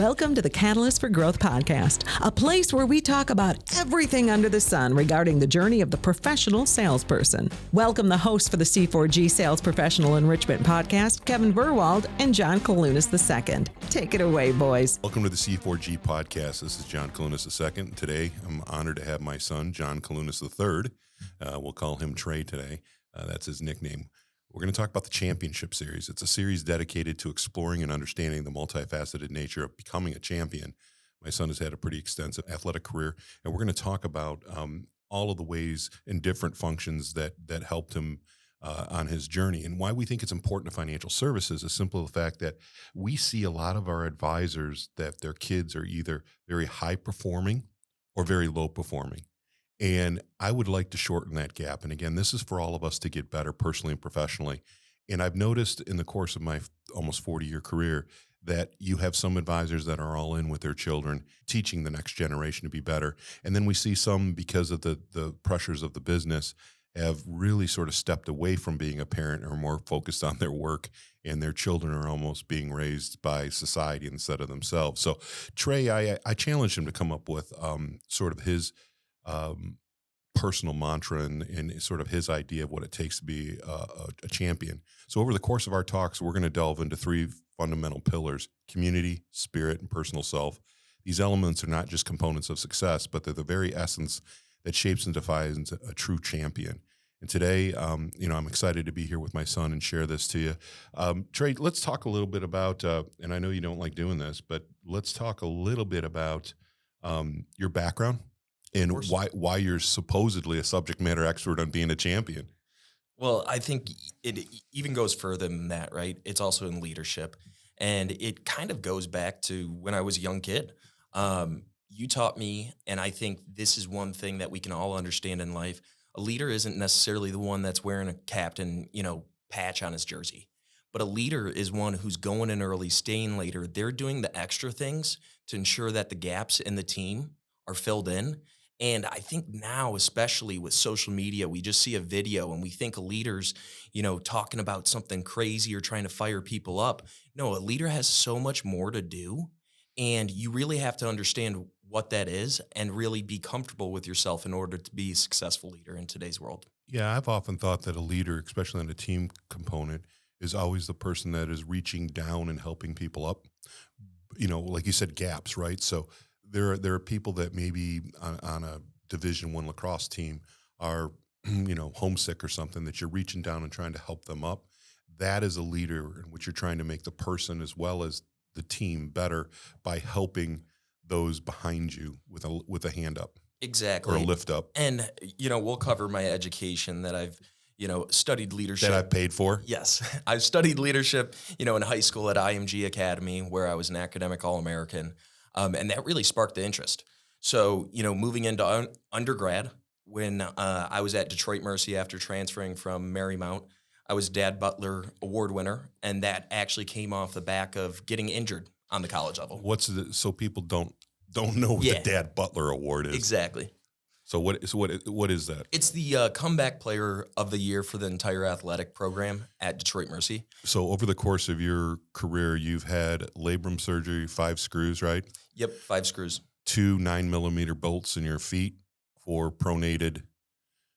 Welcome to the Catalyst for Growth podcast, a place where we talk about everything under the sun regarding the journey of the professional salesperson. Welcome the hosts for the C4G Sales Professional Enrichment Podcast, Kevin Burwald and John Kailunas II. Take it away, boys. Welcome to the C4G podcast. This is John Kailunas II. Today, I'm honored to have my son, John Kailunas III. We'll call him Trey today. That's his nickname. We're going to talk about the Championship Series. It's a series dedicated to exploring and understanding the multifaceted nature of becoming a champion. My son has had a pretty extensive athletic career, and we're going to talk about all of the ways and different functions that helped him on his journey. And why we think it's important to financial services is simply the fact that we see a lot of our advisors that their kids are either very high performing or very low performing. And I would like to shorten that gap. And again, this is for all of us to get better personally and professionally. And I've noticed in the course of my almost 40-year career that you have some advisors that are all in with their children, teaching the next generation to be better. And then we see some, because of the pressures of the business, have really sort of stepped away from being a parent or more focused on their work, and their children are almost being raised by society instead of themselves. So Trey, I challenged him to come up with sort of his personal mantra and sort of his idea of what it takes to be a champion. So over the course of our talks, we're going to delve into three fundamental pillars: community, spirit, and personal self. These elements are not just components of success, but they're the very essence that shapes and defines a true champion. And today, I'm excited to be here with my son and share this to you. Trey, let's talk a little bit about, and I know you don't like doing this, but let's talk a little bit about your background and why you're supposedly a subject matter expert on being a champion. Well, I think it even goes further than that, right? It's also in leadership. And it kind of goes back to when I was a young kid. You taught me, and I think this is one thing that we can all understand in life. A leader isn't necessarily the one that's wearing a captain, patch on his jersey. But a leader is one who's going in early, staying later. They're doing the extra things to ensure that the gaps in the team are filled in. And I think now, especially with social media, we just see a video and we think a leader's, talking about something crazy or trying to fire people up. No, a leader has so much more to do. And you really have to understand what that is and really be comfortable with yourself in order to be a successful leader in today's world. Yeah, I've often thought that a leader, especially on a team component, is always the person that is reaching down and helping people up. Like you said, gaps, right? So there are people that maybe on a Division I lacrosse team are, homesick or something, that you're reaching down and trying to help them up. That is a leader in which you're trying to make the person as well as the team better by helping those behind you with a hand up. Exactly. Or a lift up. And, we'll cover my education that I've, studied leadership. That I paid for? Yes. I've studied leadership, in high school at IMG Academy, where I was an academic All-American. And that really sparked the interest. So, moving into undergrad, when I was at Detroit Mercy after transferring from Marymount, I was Dad Butler Award winner, and that actually came off the back of getting injured on the college level. So people don't know what the Dad Butler Award is? Exactly. So what is that? It's the comeback player of the year for the entire athletic program at Detroit Mercy. So over the course of your career, you've had labrum surgery, 5 screws, right? Yep, 5 screws. 2 9mm bolts in your feet for pronated.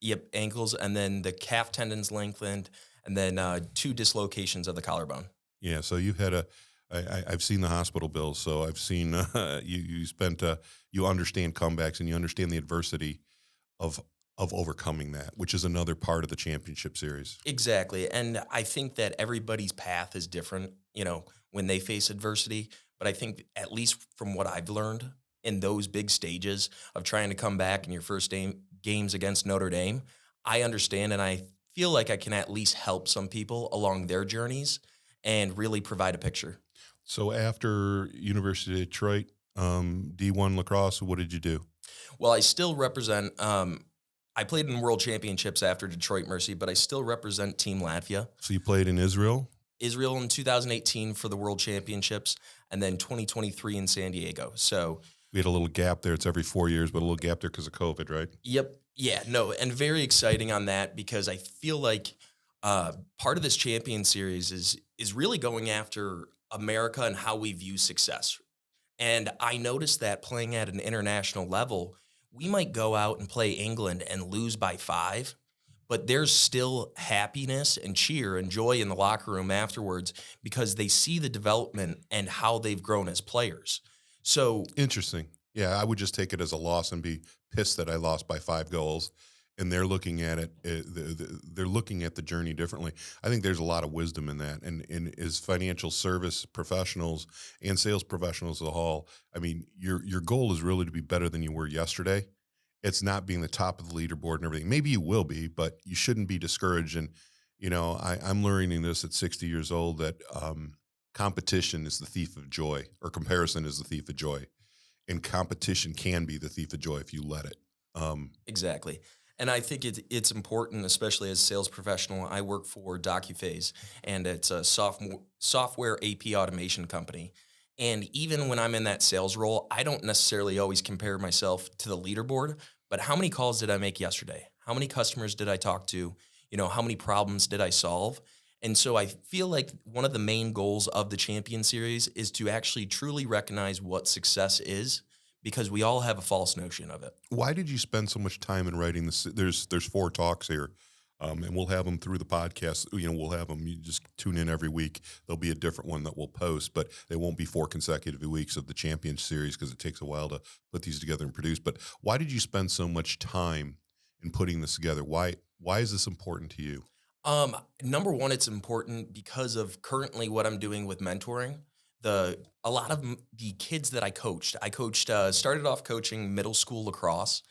Yep, ankles, and then the calf tendons lengthened, and then 2 dislocations of the collarbone. Yeah, so you've had I've seen the hospital bills, so I've seen you understand comebacks and you understand the adversity of overcoming that, which is another part of the championship series. Exactly, and I think that everybody's path is different, when they face adversity, but I think at least from what I've learned in those big stages of trying to come back in your first games against Notre Dame, I understand and I feel like I can at least help some people along their journeys and really provide a picture. So after University of Detroit, D1 lacrosse, what did you do? Well, I still represent, I played in World Championships after Detroit Mercy, but I still represent Team Latvia. So you played in Israel? Israel in 2018 for the World Championships, and then 2023 in San Diego. So we had a little gap there. It's every 4 years, but a little gap there because of COVID, right? Yep. Yeah, no, and very exciting on that because I feel like part of this champion series is really going after America and how we view success. And I noticed that playing at an international level, we might go out and play England and lose by 5, but there's still happiness and cheer and joy in the locker room afterwards because they see the development and how they've grown as players. So Interesting. Yeah, I would just take it as a loss and be pissed that I lost by 5 goals. And they're looking at it. They're looking at the journey differently. I think there's a lot of wisdom in that. And as financial service professionals and sales professionals as a whole, I mean, your goal is really to be better than you were yesterday. It's not being the top of the leaderboard and everything. Maybe you will be, but you shouldn't be discouraged. And I'm learning this at 60 years old that competition is the thief of joy, or comparison is the thief of joy, and competition can be the thief of joy if you let it. exactly. And I think it's important, especially as a sales professional. I work for DocuPhase, and it's a software AP automation company. And even when I'm in that sales role, I don't necessarily always compare myself to the leaderboard, but how many calls did I make yesterday? How many customers did I talk to? How many problems did I solve? And so I feel like one of the main goals of the Champion Series is to actually truly recognize what success is, because we all have a false notion of it. Why did you spend so much time in writing this? There's 4 talks here, and we'll have them through the podcast. We'll have them. You just tune in every week. There'll be a different one that we'll post, but they won't be 4 consecutive weeks of the Champion Series because it takes a while to put these together and produce. But why did you spend so much time in putting this together? Why is this important to you? Number one, it's important because of currently what I'm doing with mentoring. A lot of the kids that I coached, started off coaching middle school lacrosse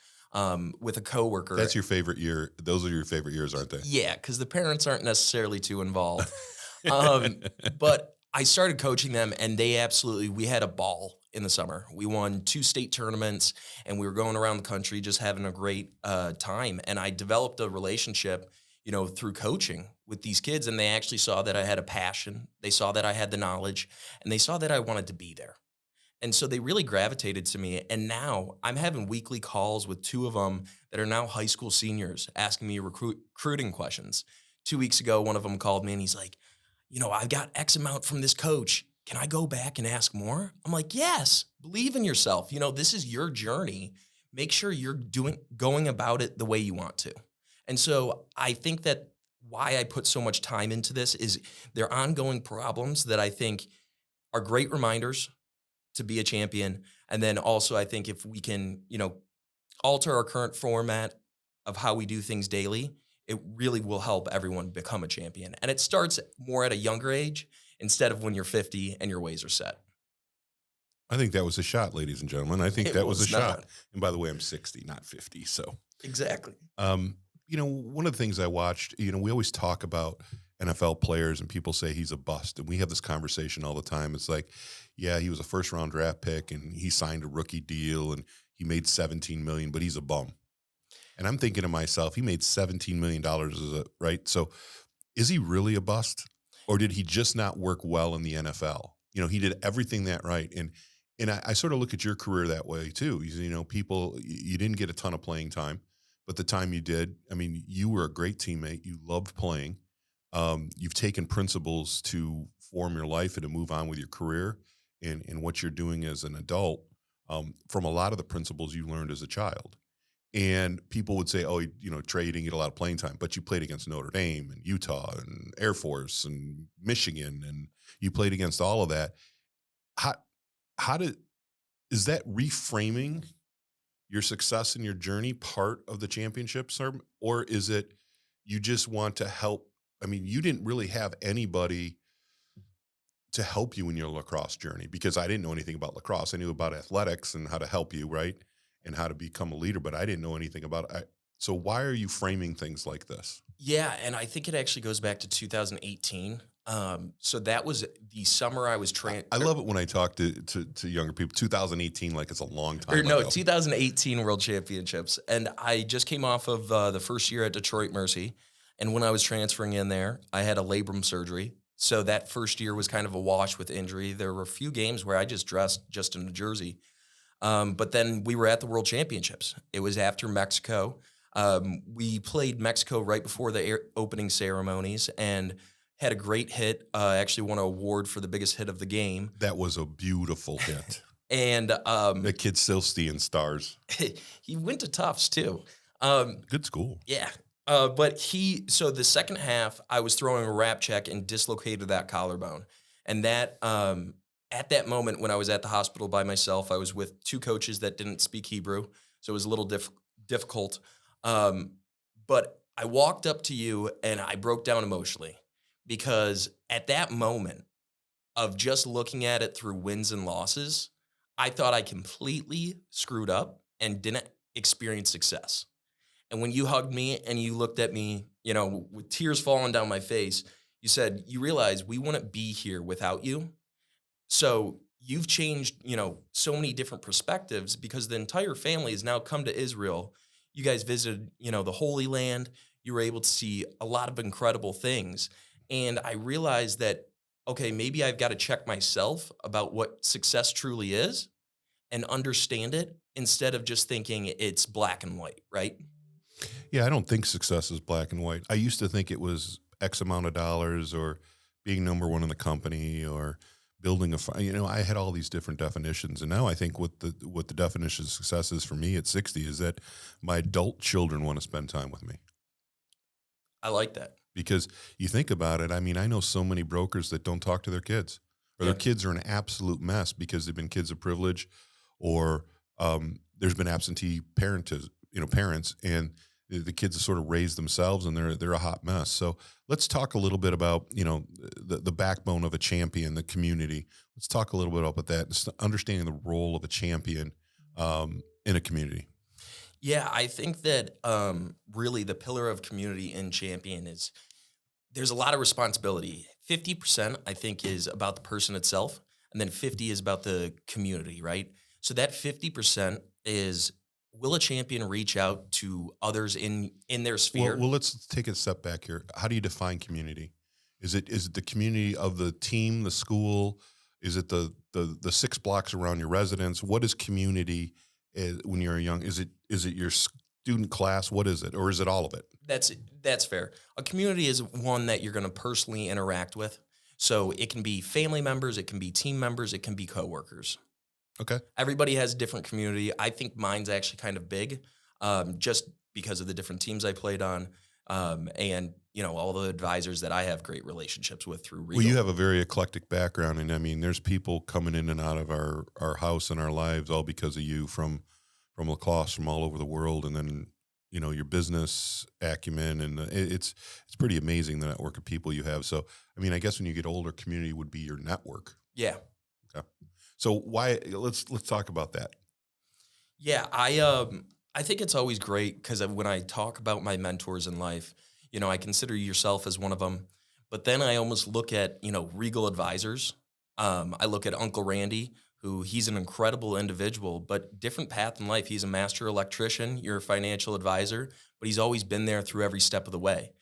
with a coworker. That's your favorite year. Those are your favorite years, aren't they? Yeah, because the parents aren't necessarily too involved. But I started coaching them, and we had a ball in the summer. We won 2 state tournaments, and we were going around the country just having a great time. And I developed a relationship, through coaching with these kids, and they actually saw that I had a passion. They saw that I had the knowledge, and they saw that I wanted to be there. And so they really gravitated to me. And now I'm having weekly calls with 2 of them that are now high school seniors asking me recruiting questions. 2 weeks ago, one of them called me and he's like, I've got X amount from this coach. Can I go back and ask more? I'm like, yes, believe in yourself. This is your journey. Make sure you're going about it the way you want to. And so I think that why I put so much time into this is there are ongoing problems that I think are great reminders to be a champion. And then also I think if we can, alter our current format of how we do things daily, it really will help everyone become a champion. And it starts more at a younger age instead of when you're 50 and your ways are set. I think that was a shot, ladies and gentlemen. I think that was a shot. And by the way, I'm 60, not 50. So exactly. One of the things I watched, we always talk about NFL players and people say he's a bust. And we have this conversation all the time. It's like, yeah, he was a 1st-round draft pick and he signed a rookie deal and he made $17 million, but he's a bum. And I'm thinking to myself, he made $17 million, right? So is he really a bust? Or did he just not work well in the NFL? He did everything that right. And I sort of look at your career that way too. People, you didn't get a ton of playing time. But the time you did, I mean, you were a great teammate. You loved playing. You've taken principles to form your life and to move on with your career and what you're doing as an adult from a lot of the principles you learned as a child. And people would say, oh, Trey, you didn't get a lot of playing time, but you played against Notre Dame and Utah and Air Force and Michigan, and you played against all of that. Is that reframing your success in your journey part of the championship, sir? Or is it you just want to help? I mean, you didn't really have anybody to help you in your lacrosse journey because I didn't know anything about lacrosse. I knew about athletics and how to help you, right? And how to become a leader, but I didn't know anything about it. So why are you framing things like this? Yeah, and I think it actually goes back to 2018. So that was the summer I was I love it when I talk to younger people. 2018, like it's a long time ago. 2018 World Championships. And I just came off of the first year at Detroit Mercy. And when I was transferring in there, I had a labrum surgery. So that first year was kind of a wash with injury. There were a few games where I just dressed just in a jersey. But then we were at the World Championships. It was after Mexico. We played Mexico right before the opening ceremonies and had a great hit. Actually won an award for the biggest hit of the game. That was a beautiful hit. And That kid's still seeing stars. he went to Tufts too. Good school. Yeah. But so the second half, I was throwing a rap check and dislocated that collarbone. And that, at that moment when I was at the hospital by myself, I was with two coaches that didn't speak Hebrew. So it was a little difficult. But I walked up to you and I broke down emotionally because at that moment of just looking at it through wins and losses, I thought I completely screwed up and didn't experience success. And when you hugged me and you looked at me, with tears falling down my face, you said, you realize we wouldn't be here without you. So you've changed, so many different perspectives because the entire family has now come to Israel. You guys visited, the Holy Land. You were able to see a lot of incredible things. And I realized that, okay, maybe I've got to check myself about what success truly is and understand it instead of just thinking it's black and white, right? Yeah, I don't think success is black and white. I used to think it was X amount of dollars or being number one in the company or building I had all these different definitions. And now I think what the definition of success is for me at 60 is that my adult children want to spend time with me. I like that. Because you think about it, I know so many brokers that don't talk to their kids or their kids are an absolute mess because they've been kids of privilege or there's been absentee parents and the kids have sort of raised themselves and they're a hot mess. So let's talk a little bit about, the backbone of a champion, the community. Let's talk a little bit about that, understanding the role of a champion in a community. Yeah, I think that really the pillar of community in champion is there's a lot of responsibility. 50%, I think, is about the person itself, and then 50 is about the community, right? So that 50% is, will a champion reach out to others in their sphere? Well, let's take a step back here. How do you define community? Is it the community of the team, the school? Is it the 6 blocks around your residence? What is community when you're young? Is it your student class? What is it? Or is it all of it? That's fair. A community is one that you're going to personally interact with. So it can be family members, it can be team members, it can be coworkers. Okay. Everybody has a different community. I think mine's actually kind of big, just because of the different teams I played on, and all the advisors that I have great relationships with through Regal. Well, you have a very eclectic background, and there's people coming in and out of our house and our lives all because of you from lacrosse, from all over the world, and then your business acumen, and it's pretty amazing the network of people you have. So, I guess when you get older, community would be your network. Yeah. Okay. So why? Let's talk about that. Yeah, I think it's always great because when I talk about my mentors in life, I consider yourself as one of them. But then I almost look at Regal advisors. I look at Uncle Randy, he's an incredible individual, but different path in life. He's a master electrician. You're a financial advisor, but he's always been there through every step of the way.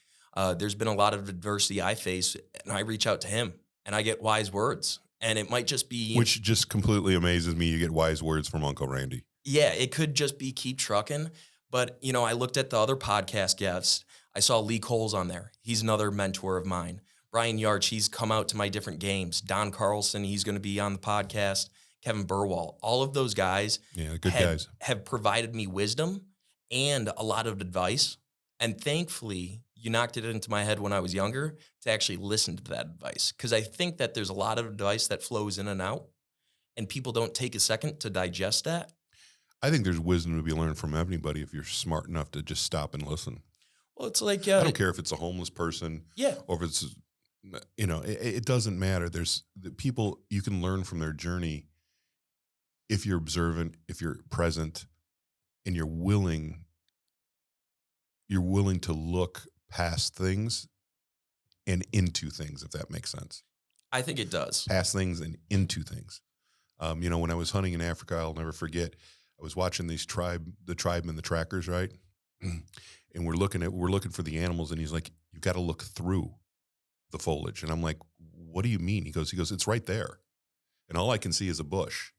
There's been a lot of adversity I face, and I reach out to him, and I get wise words. And it might just be... Which just completely amazes me. You get wise words from Uncle Randy. Yeah, it could just be keep trucking. But, I looked at the other podcast guests. I saw Lee Coles on there. He's another mentor of mine. Brian Yarch, he's come out to my different games. Don Carlson, he's going to be on the podcast. Kevin Burwell. All of those guys, guys have provided me wisdom and a lot of advice. And thankfully, you knocked it into my head when I was younger to actually listen to that advice. Because I think that there's a lot of advice that flows in and out, and people don't take a second to digest that. I think there's wisdom to be learned from anybody if you're smart enough to just stop and listen. Well, it's like... I don't care if it's a homeless person or if it's, it doesn't matter. There's the people, you can learn from their journey if you're observant, if you're present, and you're willing to look past things and into things, if that makes sense. I think it does. Past things and into things. When I was hunting in Africa, I'll never forget, I was watching the tribemen, the trackers, right? And we're looking for the animals, and he's like, you've got to look through the foliage. And I'm like, what do you mean? He goes, it's right there. And all I can see is a bush.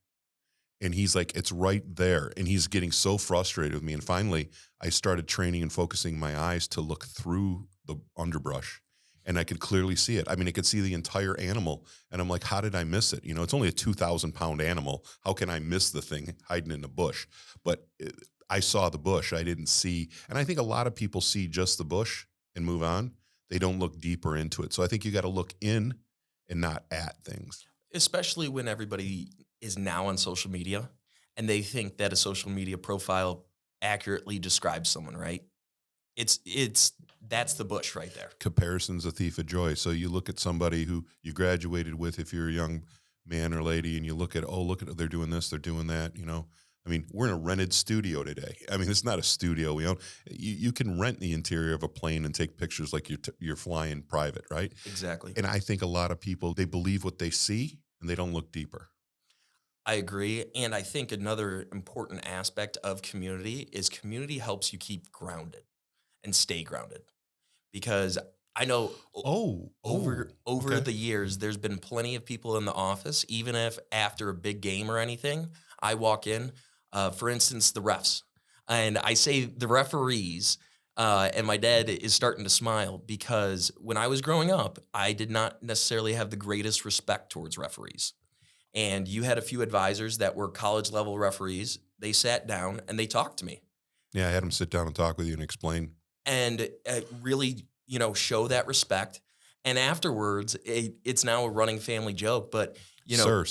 And he's like, it's right there. And he's getting so frustrated with me. And finally, I started training and focusing my eyes to look through the underbrush. and I could clearly see it. I mean, I could see the entire animal, and I'm like, how did I miss it? It's only a 2,000-pound animal. How can I miss the thing hiding in the bush? But I saw the bush. I didn't see, and I think a lot of people see just the bush and move on. They don't look deeper into it. So I think you got to look in and not at things. Especially when everybody is now on social media and they think that a social media profile accurately describes someone, right? That's the bush right there. Comparison's a thief of joy. So you look at somebody who you graduated with, if you're a young man or lady, and you look at, they're doing this, they're doing that, I mean, we're in a rented studio today. I mean, it's not a studio we own. You can rent the interior of a plane and take pictures like you're flying private, right? Exactly. And I think a lot of people, they believe what they see and they don't look deeper. I agree. And I think another important aspect of community is community helps you keep grounded and stay grounded. Because I know over okay. the years, there's been plenty of people in the office, even if after a big game or anything, I walk in, for instance, the refs. And I say the referees, and my dad is starting to smile because when I was growing up, I did not necessarily have the greatest respect towards referees. And you had a few advisors that were college level referees. They sat down and they talked to me. Yeah, I had them sit down and talk with you and explain. And really, show that respect. And afterwards, it's now a running family joke. But, Sir.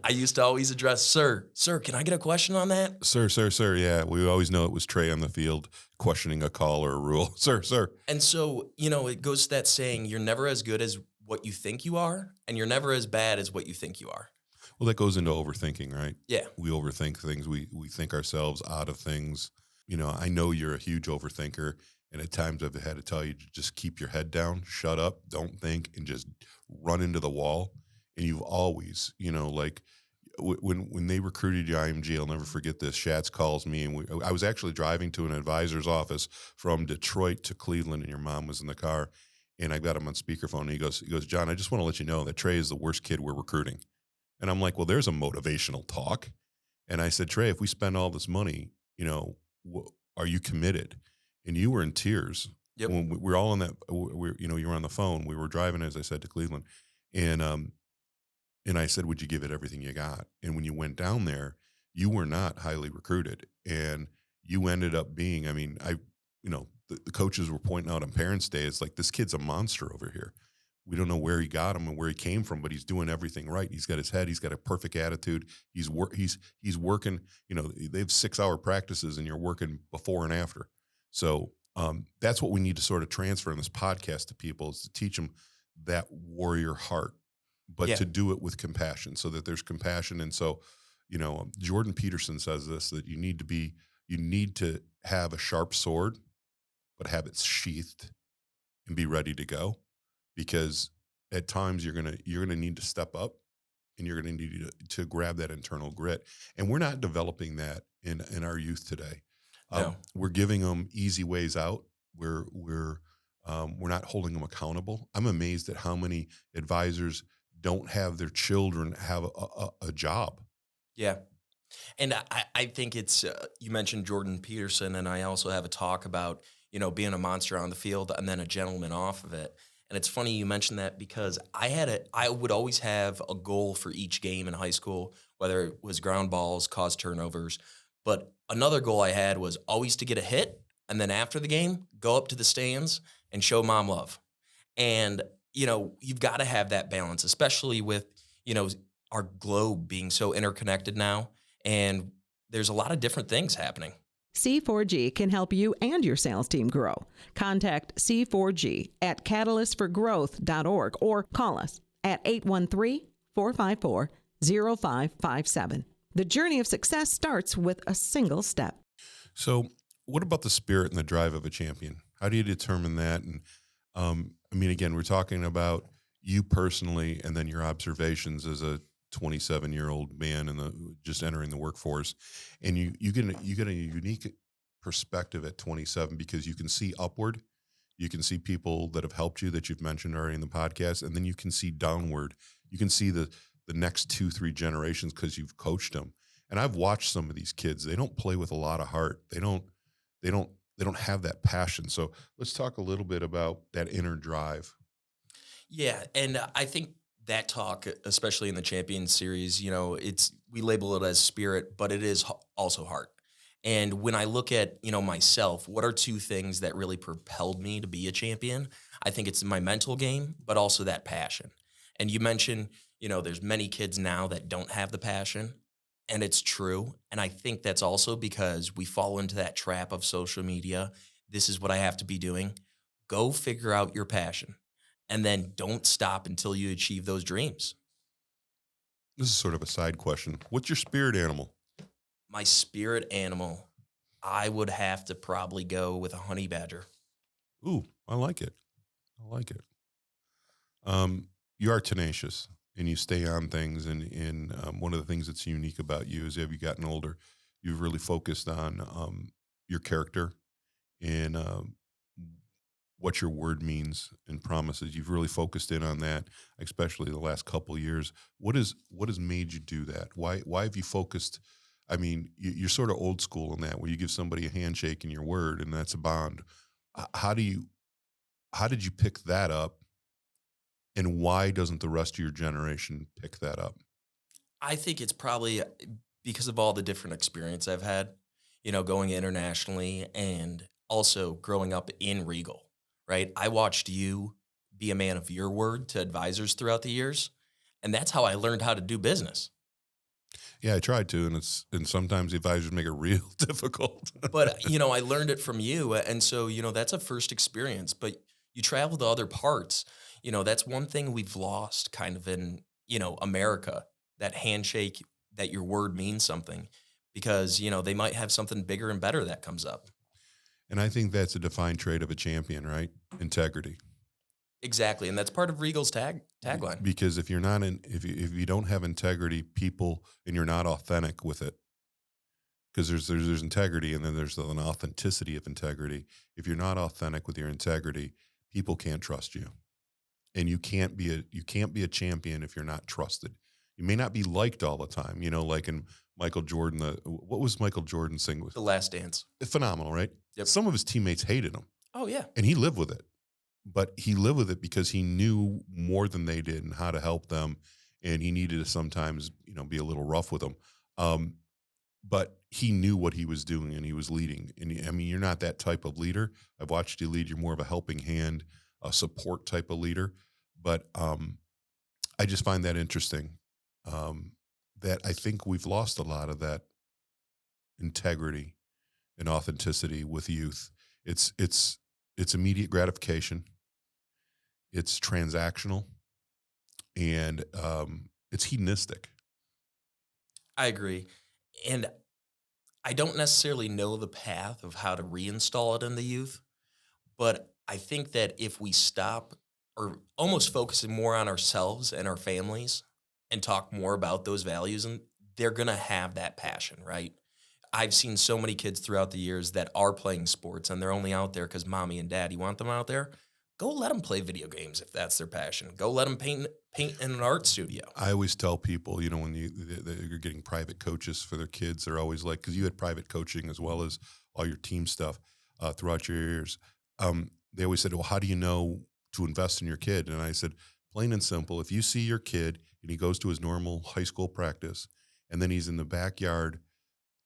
I used to always address, sir, can I get a question on that? Sir. Yeah, we always know it was Trey on the field questioning a call or a rule. Sir. And so, it goes to that saying, you're never as good as what you think you are, and you're never as bad as what you think you are. Well, that goes into overthinking, right? Yeah. We overthink things. We think ourselves out of things. I know you're a huge overthinker, and at times I've had to tell you to just keep your head down, shut up, don't think, and just run into the wall. And you've always, like when they recruited you IMG, I'll never forget this. Schatz calls me, and I was actually driving to an advisor's office from Detroit to Cleveland, and your mom was in the car, and I got him on speakerphone, and he goes, John, I just want to let you know that Trey is the worst kid we're recruiting. And I'm like, well, there's a motivational talk. And I said, Trey, if we spend all this money, are you committed? And you were in tears. Yep. When we were all on that, you were on the phone. We were driving, as I said, to Cleveland. And I said, would you give it everything you got? And when you went down there, you were not highly recruited. And you ended up being, the coaches were pointing out on Parents' Day, it's like, this kid's a monster over here. We don't know where he got him and where he came from, but he's doing everything right. He's got his head. He's got a perfect attitude. He's working. They have 6-hour practices, and you're working before and after. So that's what we need to sort of transfer in this podcast to people, is to teach them that warrior heart, but to do it with compassion, so that there's compassion. And so, Jordan Peterson says this, that you need to have a sharp sword, but have it sheathed and be ready to go. Because at times you're gonna need to step up, and you're gonna need to grab that internal grit. And we're not developing that in our youth today. No. We're giving them easy ways out. We're not holding them accountable. I'm amazed at how many advisors don't have their children have a job. Yeah. And I think it's, you mentioned Jordan Peterson, and I also have a talk about, being a monster on the field and then a gentleman off of it. And it's funny you mentioned that, because I would always have a goal for each game in high school, whether it was ground balls, cause turnovers. But another goal I had was always to get a hit, and then after the game, go up to the stands and show mom love. And, you've got to have that balance, especially with, our globe being so interconnected now. And there's a lot of different things happening. C4G can help you and your sales team grow. Contact C4G at catalystforgrowth.org or call us at 813-454-0557. The journey of success starts with a single step. So what about the spirit and the drive of a champion? How do you determine that? And again, we're talking about you personally, and then your observations as a 27-year-old man and just entering the workforce, and you get a unique perspective at 27, because you can see upward, you can see people that have helped you that you've mentioned already in the podcast, and then you can see downward. You can see the next 2-3 generations, because you've coached them. And I've watched some of these kids; they don't play with a lot of heart. They don't have that passion. So let's talk a little bit about that inner drive. Yeah, and I think that talk, especially in the Champions Series, we label it as spirit, but it is also heart. And when I look at, myself, what are two things that really propelled me to be a champion? I think it's my mental game, but also that passion. And you mentioned, there's many kids now that don't have the passion, and it's true. And I think that's also because we fall into that trap of social media. This is what I have to be doing. Go figure out your passion and then don't stop until you achieve those dreams. This is sort of a side question. What's your spirit animal? My spirit animal, I would have to probably go with a honey badger. Ooh, I like it. I like it. You are tenacious and you stay on things. And one of the things that's unique about you is, as you've gotten older, you've really focused on your character and what your word means and promises. You've really focused in on that, especially the last couple of years. What has made you do that? Why have you focused? I mean, you're sort of old school in that, where you give somebody a handshake and your word, and that's a bond. How did you pick that up, and why doesn't the rest of your generation pick that up? I think it's probably because of all the different experience I've had, going internationally and also growing up in Regal, right? I watched you be a man of your word to advisors throughout the years, and that's how I learned how to do business. Yeah, I tried to, and sometimes the advisors make it real difficult. But, I learned it from you, and so, that's a first experience, but you travel to other parts. That's one thing we've lost kind of in, America, that handshake, that your word means something because, they might have something bigger and better that comes up. And I think that's a defined trait of a champion, right? Integrity. Exactly, and that's part of Regal's tagline. Because if you're not in, if you don't have integrity, people, and you're not authentic with it, because there's integrity, and then there's an authenticity of integrity. If you're not authentic with your integrity, people can't trust you, and you can't be a champion if you're not trusted. You may not be liked all the time, like in Michael Jordan. What was Michael Jordan sing with? The Last Dance. Phenomenal, right? Yep. Some of his teammates hated him, Oh, yeah. and he lived with it. But he lived with it because he knew more than they did and how to help them, and he needed to sometimes, be a little rough with them. But he knew what he was doing, and he was leading. And I mean, you're not that type of leader. I've watched you lead. You're more of a helping hand, a support type of leader. But I just find that interesting. That I think we've lost a lot of that integrity and authenticity with youth. It's immediate gratification. It's transactional, and it's hedonistic. I agree, and I don't necessarily know the path of how to reinstall it in the youth, but I think that if we stop or almost focusing more on ourselves and our families and talk more about those values, and they're going to have that passion, right? I've seen so many kids throughout the years that are playing sports and they're only out there because mommy and daddy want them out there. Go let them play video games if that's their passion. Go let them paint in an art studio. I always tell people, when you're getting private coaches for their kids, they're always like, because you had private coaching as well as all your team stuff throughout your years. They always said, well, how do you know to invest in your kid? And I said, plain and simple, if you see your kid and he goes to his normal high school practice, and then he's in the backyard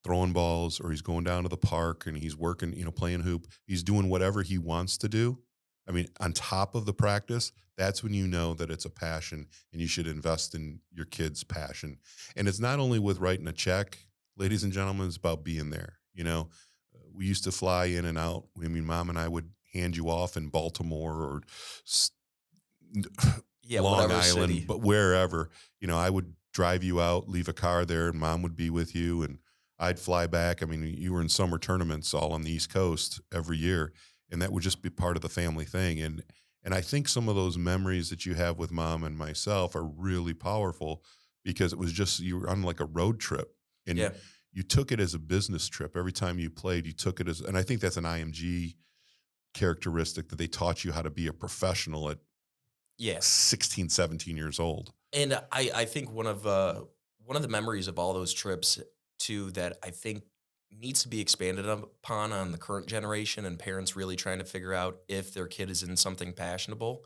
throwing balls, or he's going down to the park and he's working, playing hoop, he's doing whatever he wants to do. I mean, on top of the practice, that's when you know that it's a passion, and you should invest in your kid's passion. And it's not only with writing a check, ladies and gentlemen, it's about being there. We used to fly in and out. I mean, mom and I would hand you off in Baltimore or Yeah, Long whatever Island, city. but wherever, I would drive you out, leave a car there, and mom would be with you, and I'd fly back. I mean, you were in summer tournaments all on the East Coast every year, and that would just be part of the family thing. And I think some of those memories that you have with mom and myself are really powerful, because it was just, you were on like a road trip, and Yeah. you took it as a business trip. Every time you played, you took it as, and I think that's an IMG characteristic, that they taught you how to be a professional at Yeah. 16, 17 years old. And I think one of the memories of all those trips too that I think needs to be expanded upon on the current generation and parents really trying to figure out if their kid is in something passionable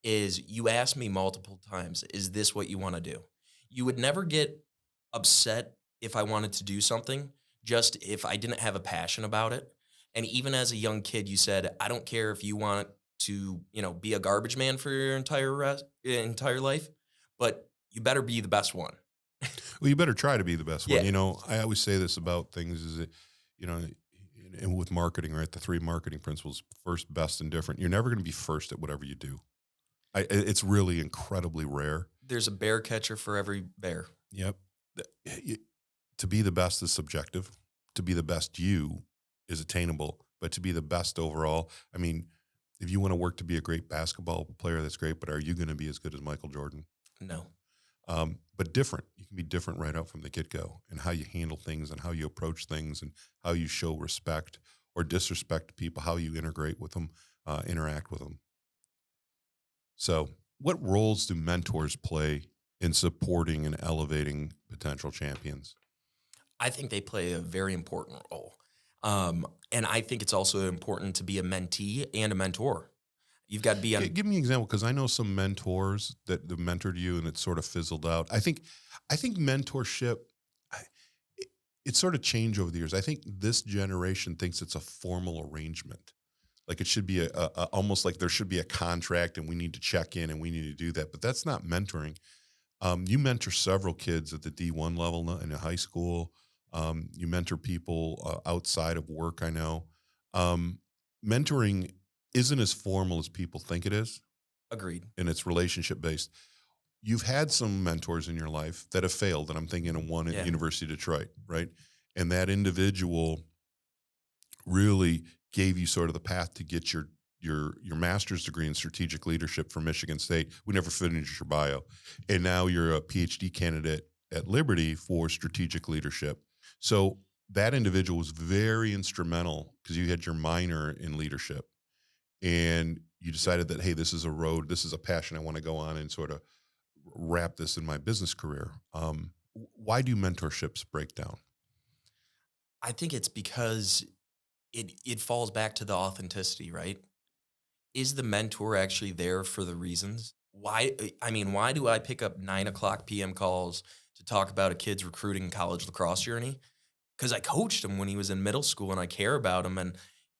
is you asked me multiple times, is this what you want to do? You would never get upset if I wanted to do something, just if I didn't have a passion about it. And even as a young kid, you said, I don't care if you want to, be a garbage man for your entire life, but you better be the best one. Well, you better try to be the best one. Yeah. I always say this about things is that, you know, and with marketing, right? The 3 marketing principles: first, best, and different. You're never going to be first at whatever you do. It's really incredibly rare. There's a bear catcher for every bear. Yep. To be the best is subjective. To be the best you is attainable, but to be the best overall, I mean, if you want to work to be a great basketball player, that's great, but are you going to be as good as Michael Jordan? No. But different. You can be different right out from the get-go, and how you handle things and how you approach things and how you show respect or disrespect people, how you integrate with them, interact with them. So what roles do mentors play in supporting and elevating potential champions? I think they play a very important role. And I think it's also important to be a mentee and a mentor. You've got to be on. Give me an example, because I know some mentors that mentored you and it sort of fizzled out. I think mentorship, it's sort of changed over the years. I think this generation thinks it's a formal arrangement. Like it should be almost like there should be a contract and we need to check in and we need to do that. But that's not mentoring. You mentor several kids at the D1 level in high school. You mentor people outside of work, I know. Mentoring isn't as formal as people think it is. Agreed. And it's relationship based. You've had some mentors in your life that have failed, and I'm thinking of one at the University of Detroit, right? And that individual really gave you sort of the path to get your master's degree in strategic leadership from Michigan State. We never finished your bio. And now you're a PhD candidate at Liberty for strategic leadership. So that individual was very instrumental because you had your minor in leadership. And you decided that, hey, this is a road, this is a passion I want to go on and sort of wrap this in my business career. Why do mentorships break down? I think it's because it falls back to the authenticity, right? Is the mentor actually there for the reasons? Why do I pick up 9:00 p.m. calls to talk about a kid's recruiting and college lacrosse journey? Because I coached him when he was in middle school and I care about him, and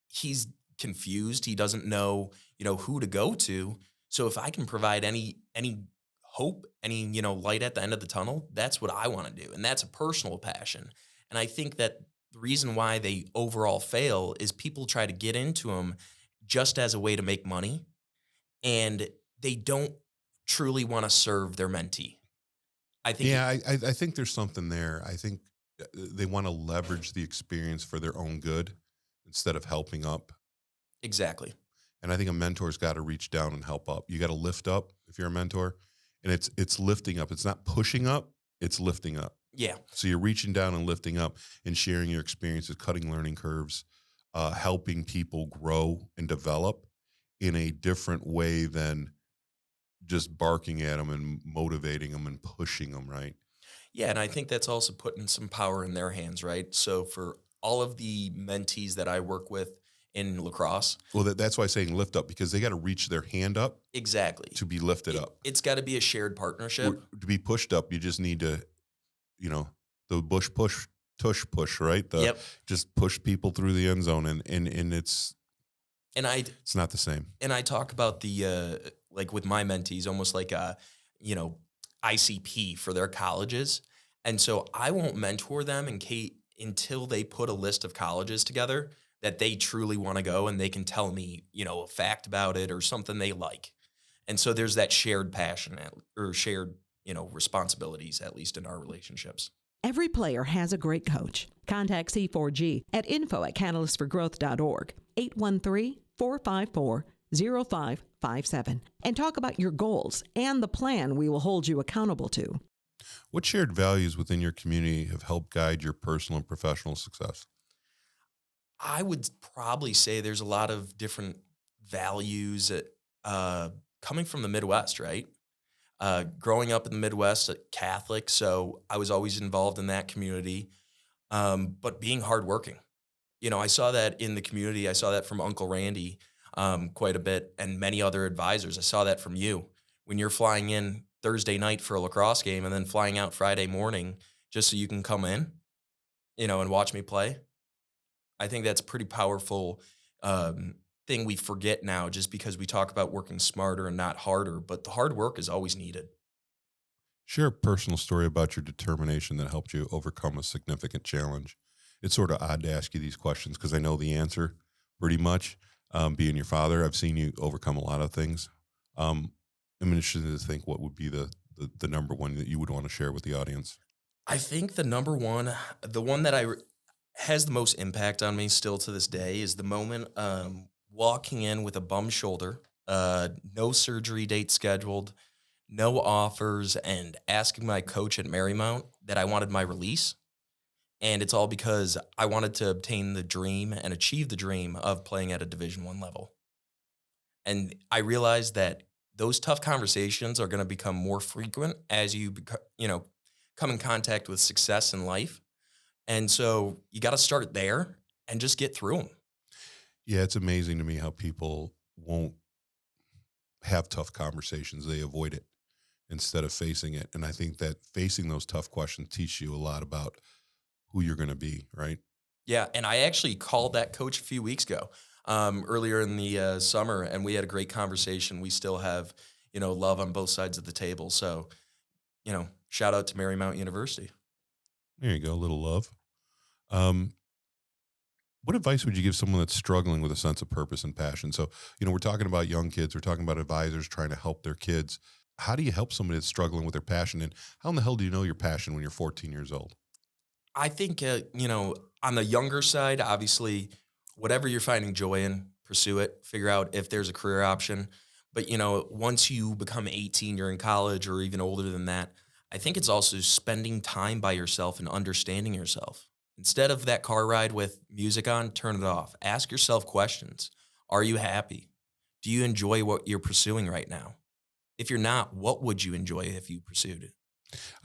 he's confused. He doesn't know, who to go to. So if I can provide any hope, any, light at the end of the tunnel, that's what I want to do. And that's a personal passion. And I think that the reason why they overall fail is people try to get into them just as a way to make money, and they don't truly want to serve their mentee. I think. Yeah, I think there's something there. I think they want to leverage the experience for their own good instead of helping up. Exactly. And I think a mentor's got to reach down and help up. You got to lift up if you're a mentor, and it's lifting up. It's not pushing up, it's lifting up. Yeah. So you're reaching down and lifting up and sharing your experiences, cutting learning curves, helping people grow and develop in a different way than just barking at them and motivating them and pushing them, right? Yeah, and I think that's also putting some power in their hands, right? So for all of the mentees that I work with in lacrosse. Well, that's why I'm saying lift up, because they got to reach their hand up. Exactly. To be lifted up. It's got to be a shared partnership. Or to be pushed up, you just need to, the tush push, right? Just push people through the end zone, and it's not the same. And I talk about the like with my mentees, almost like ICP for their colleges. And so I won't mentor them until they put a list of colleges together that they truly want to go, and they can tell me, a fact about it or something they like. And so there's that shared passion or shared, responsibilities, at least in our relationships. Every player has a great coach. Contact C4G at info@catalystforgrowth.org, 813-454-0557, and talk about your goals and the plan we will hold you accountable to. What shared values within your community have helped guide your personal and professional success? I would probably say there's a lot of different values coming from the Midwest, right? Growing up in the Midwest, Catholic, so I was always involved in that community, but being hardworking. I saw that in the community. I saw that from Uncle Randy. quite a bit, and many other advisors. I saw that from you when you're flying in Thursday night for a lacrosse game and then flying out Friday morning just so you can come in, and watch me play. I think that's a pretty powerful thing we forget now just because we talk about working smarter and not harder, but the hard work is always needed. Share a personal story about your determination that helped you overcome a significant challenge. It's sort of odd to ask you these questions because I know the answer pretty much. Being your father, I've seen you overcome a lot of things. Um, I'm interested to think what would be the number one that you would want to share with the audience. I think the number one, the one that has the most impact on me still to this day is the moment walking in with a bum shoulder, no surgery date scheduled, no offers, and asking my coach at Marymount that I wanted my release. And it's all because I wanted to obtain the dream and achieve the dream of playing at a Division I level. And I realized that those tough conversations are going to become more frequent as come in contact with success in life. And so you got to start there and just get through them. Yeah, it's amazing to me how people won't have tough conversations. They avoid it instead of facing it. And I think that facing those tough questions teach you a lot about who you're going to be, right? Yeah, and I actually called that coach a few weeks ago, earlier in the summer, and we had a great conversation. We still have, love on both sides of the table. So, shout out to Marymount University. There you go, a little love. Um, what advice would you give someone that's struggling with a sense of purpose and passion? So, we're talking about young kids, we're talking about advisors trying to help their kids. How do you help somebody that's struggling with their passion? And how in the hell do you know your passion when you're 14 years old? I think, on the younger side, obviously, whatever you're finding joy in, pursue it, figure out if there's a career option. But, once you become 18, you're in college or even older than that, I think it's also spending time by yourself and understanding yourself. Instead of that car ride with music on, turn it off. Ask yourself questions. Are you happy? Do you enjoy what you're pursuing right now? If you're not, what would you enjoy if you pursued it?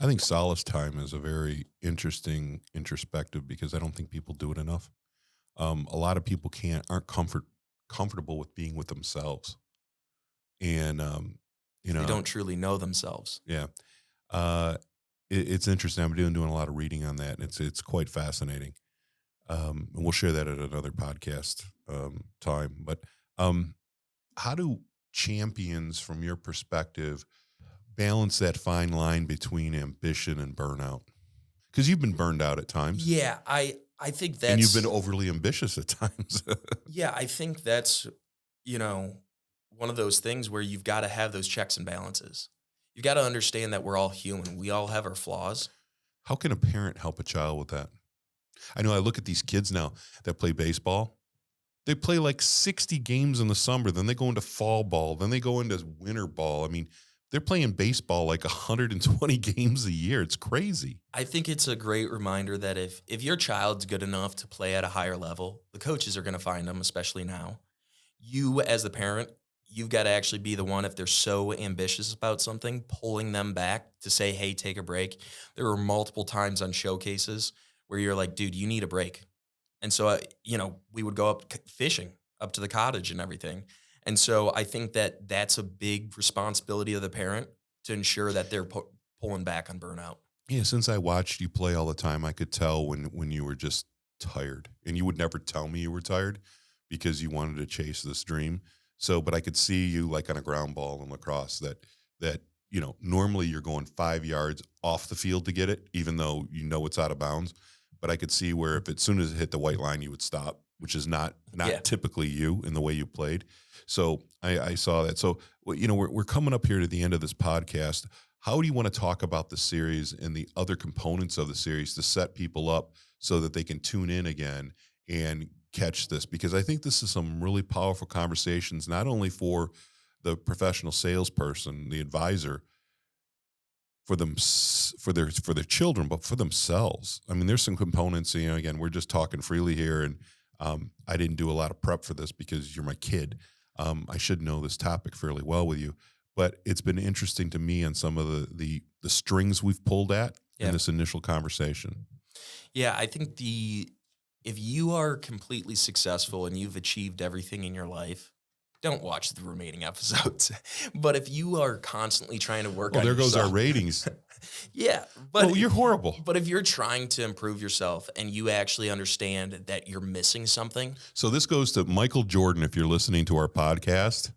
I think solace time is a very interesting introspective because I don't think people do it enough. A lot of people aren't comfortable with being with themselves, and They don't truly know themselves. yeah, uh, it's interesting. I'm doing a lot of reading on that, and it's quite fascinating. And we'll share that at another podcast time. But um, how do champions, from your perspective, balance that fine line between ambition and burnout? Because you've been burned out at times, Yeah, I think and you've that's been overly ambitious at times. yeah, I think that's, you know, one of those things where you've got to have those checks and balances. You got to understand that we're all human. We all have our flaws. How can a parent help a child with that? I know I look at these kids now that play baseball. They play like 60 games in the summer, then they go into fall ball, then they go into winter ball. I mean, they're playing baseball like 120 games a year. It's crazy. I think it's a great reminder that if your child's good enough to play at a higher level, the coaches are going to find them, especially now. You as the parent, you've got to actually be the one, if they're so ambitious about something, pulling them back to say, hey, take a break. There were multiple times on showcases where you're like, dude, you need a break. And so, we would go up fishing up to the cottage and everything. And so I think that that's a big responsibility of the parent to ensure that they're pulling back on burnout. Yeah, since I watched you play all the time, I could tell when you were just tired. And you would never tell me you were tired because you wanted to chase this dream. So, but I could see you like on a ground ball in lacrosse that normally you're going 5 yards off the field to get it, even though you know it's out of bounds. But I could see where if as soon as it hit the white line, you would stop, which is not Yeah. typically you in the way you played. So I saw that. So we're coming up here to the end of this podcast. How do you want to talk about the series and the other components of the series to set people up so that they can tune in again and catch this? Because I think this is some really powerful conversations, not only for the professional salesperson, the advisor, for them, for their children, but for themselves. I mean, there's some components. Again, we're just talking freely here, and I didn't do a lot of prep for this because you're my kid. I should know this topic fairly well with you, but it's been interesting to me on some of the strings we've pulled at in this initial conversation. Yeah, I think if you are completely successful and you've achieved everything in your life, don't watch the remaining episodes. But if you are constantly trying to work on there goes yourself, our ratings. yeah, but You're horrible. But if you're trying to improve yourself and you actually understand that you're missing something. So this goes to Michael Jordan. If you're listening to our podcast,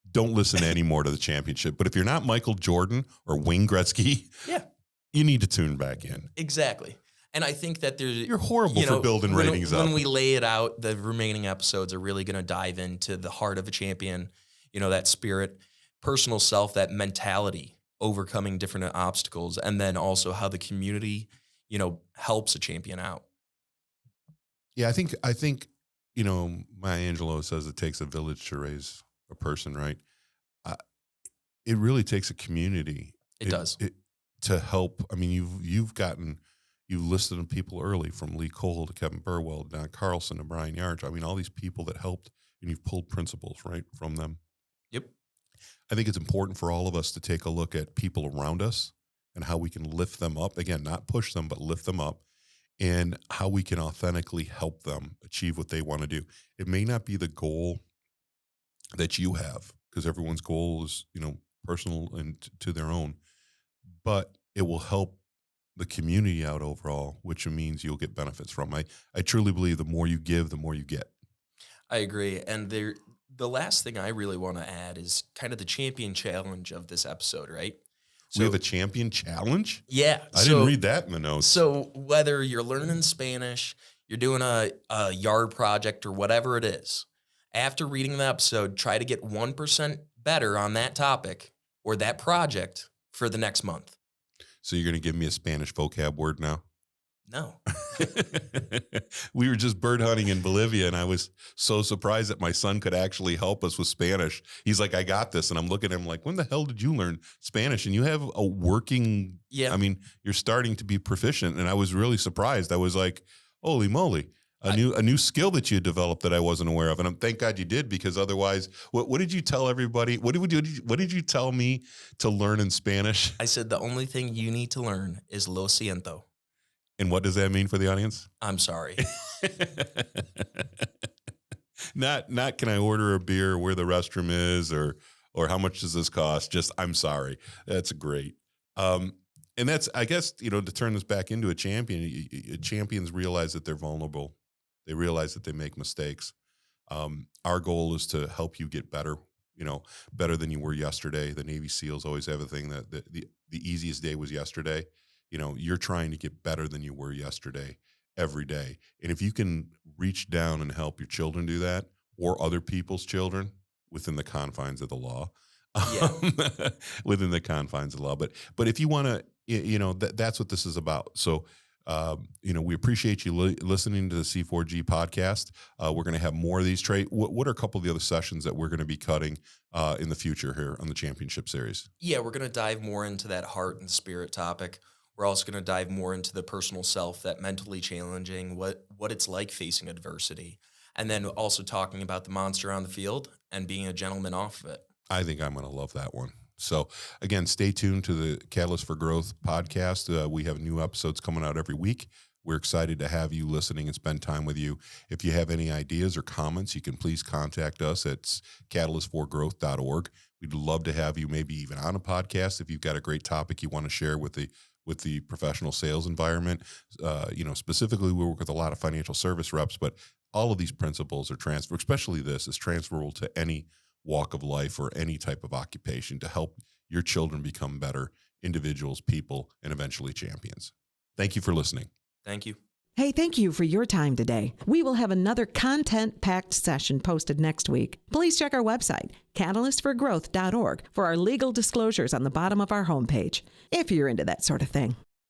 don't listen anymore to the championship. But if you're not Michael Jordan or Wayne Gretzky, Yeah, you need to tune back in. exactly. And I think that You're horrible for building ratings up. When we lay it out, the remaining episodes are really going to dive into the heart of a champion, that spirit, personal self, that mentality, overcoming different obstacles, and then also how the community, helps a champion out. Yeah, I think Maya Angelou says it takes a village to raise a person, right? It really takes a community. It does. To help. I mean, you've listed people early, from Lee Cole to Kevin Burwell, Don Carlson to Brian Yarch. I mean, all these people that helped, and you've pulled principles right from them. Yep. I think it's important for all of us to take a look at people around us and how we can lift them up. Again, not push them, but lift them up, and how we can authentically help them achieve what they want to do. It may not be the goal that you have, because everyone's goal is, personal and to their own, but it will help the community out overall, which means you'll get benefits from. I truly believe the more you give, the more you get. I agree. And the last thing I really want to add is kind of the champion challenge of this episode, right? So we have a champion challenge? Yeah. I didn't read that in the notes. So whether you're learning Spanish, you're doing a yard project, or whatever it is, after reading the episode, try to get 1% better on that topic or that project for the next month. So you're going to give me a Spanish vocab word now? No. We were just bird hunting in Bolivia, and I was so surprised that my son could actually help us with Spanish. He's like, I got this. And I'm looking at him like, when the hell did you learn Spanish? And you have a working, Yeah. I mean, you're starting to be proficient. And I was really surprised. I was like, holy moly. A new skill that you developed that I wasn't aware of, and thank God you did, because otherwise, what did you tell everybody? What did you tell me to learn in Spanish? I said the only thing you need to learn is lo siento. And what does that mean for the audience? I'm sorry. Not can I order a beer, where the restroom is, or how much does this cost? Just I'm sorry. That's great. And that's, I guess, to turn this back into a champion. Champions realize that they're vulnerable. They realize that they make mistakes. Our goal is to help you get better, better than you were yesterday. The Navy SEALs always have a thing that the easiest day was yesterday. You're trying to get better than you were yesterday every day. And if you can reach down and help your children do that, or other people's children, within the confines of the law, within the confines of the law. But if you want to, that's what this is about. So, we appreciate you listening to the C4G podcast. We're going to have more of these. Trey, what are a couple of the other sessions that we're going to be cutting in the future here on the championship series? Yeah, we're going to dive more into that heart and spirit topic. We're also going to dive more into the personal self, that mentally challenging, what it's like facing adversity, and then also talking about the monster on the field and being a gentleman off of it. I think I'm going to love that one. So, again, stay tuned to the Catalyst for Growth podcast. We have new episodes coming out every week. We're excited to have you listening and spend time with you. If you have any ideas or comments, you can please contact us at catalystforgrowth.org. We'd love to have you maybe even on a podcast if you've got a great topic you want to share with the professional sales environment. Specifically, we work with a lot of financial service reps, but all of these principles are transferable, especially this is transferable to any walk of life or any type of occupation, to help your children become better individuals, people, and eventually champions. Thank you for listening. Thank you. Hey, thank you for your time today. We will have another content-packed session posted next week. Please check our website, catalystforgrowth.org, for our legal disclosures on the bottom of our homepage, if you're into that sort of thing.